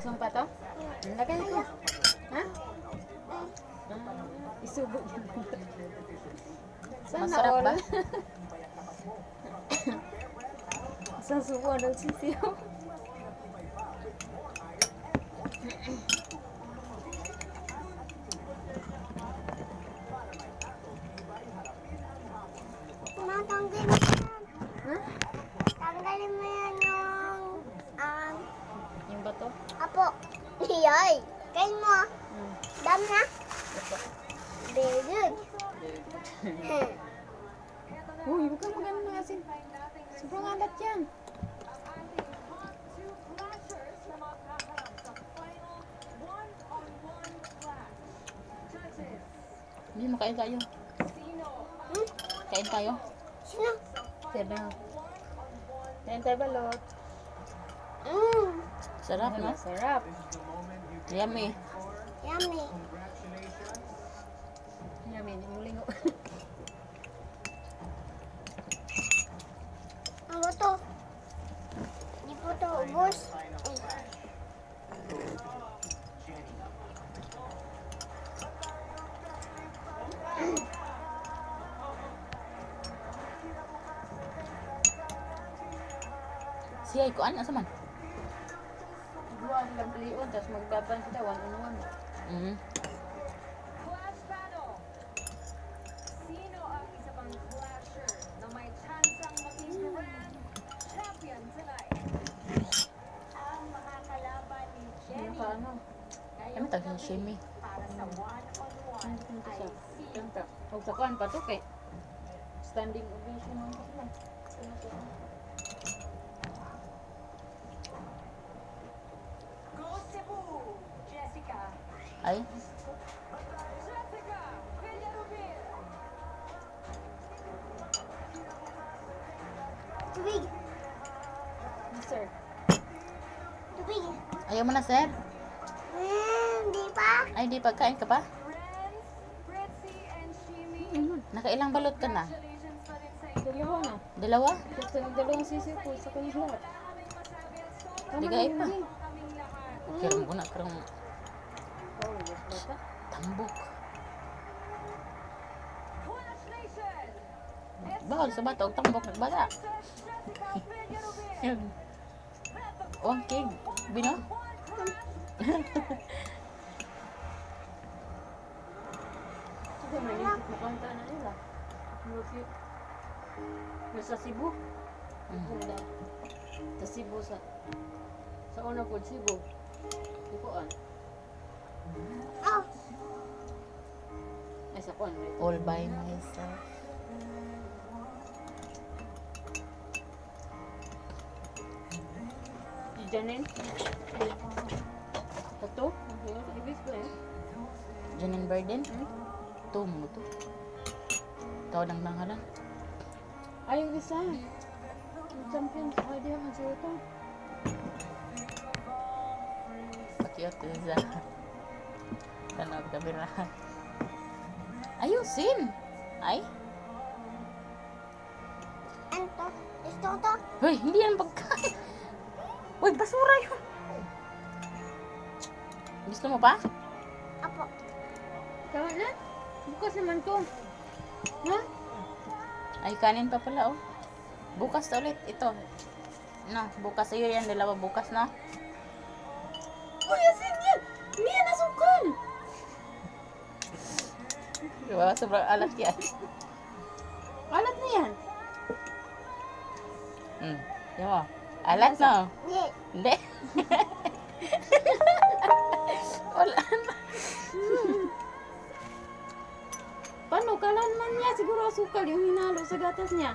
Kusong pa to? Lagay ko. Ha? Isubo yun. Sana Masarap all. ba? Isang subo nagsisiyo. Tanggalin mo yan. Ha? Tanggalin mo yan Yung bato? apo. Iyay. Kain mo. Dam na. Very good. Uy, huwag kang magano ng asin. Sobrang alat yan. Hindi, makain tayo. Hmm? Kain tayo. Sino? Sabi nga. Kain tayo balot. Sarap, no? Sarap. Yummy. Yummy. Yummy, lingo-lingo. Ano to? Hindi po to ubos. Siya, ikuan, asa man? Dua silang beliun, tapos magbaban sila, one-on-one. Mhm. Flash battle! Sino ang isa pang flasher na may tsansang maging grand champion tonight? Ang makakalaban ni Jenny Ano? Kami tayo sa shimmy. para sa one-on-one Ano ay sa si kanta? Huwag sa kuhan pa to kay standing ovation ng sila. Go Cebu! Jessica! Ay, Jessica! Villarubin! Tubig. Yes, sir. Tubig. ayaw mo na, sir? Hindi pa. Ay, di pagkain ka pa? Renz, Britzy, and Shimi. Nakailang balot ka na? Congratulations pa rin sa inyo. Dalawa na. Dalawa? Kasi dalawang sisi po sa kanyang lahat. Di ka pa. Kaming lahat. Kiram ko na, karang Oh, yes, bata. tambok. Flash Nation! Bawal sa bata, og tambok nagbala. Jessica Villarubin! Wang king, bino? Sige, may isip mo kanta na nila. Murphy. Nasa Cebu. Ganda. Sa Cebu sa una po Cebu. Ikuan. Oh, Ay sa kuan. Right? All by myself. Si Janine. Ito. Ang ibig ko eh. Janine Burden? Ito mo to. Tao ng nangalan. Ay, yung isa. Yung champion sa idea man sa ito. Pakiyot sa tanawag kamera. Ayusin! Ay? ano to? Gusto ko to. Hoy, hindi yan pagkain. Uy, basura yun. Gusto mo pa? Apo. Tama na. Bukas naman to. Ha? Ay, kanin pa pala, oh. Bukas na ulit. Ito. No, bukas sa'yo yan. Dalawa bukas na. Uy, asin yan! Hindi yan asukal! Diba? Sobrang alat yan. Alat na yan. Diba? Alat na. Hindi. Hindi. Wala na. Paano? Kalan man niya. Siguro asukal yung hinalo sa gatas niya.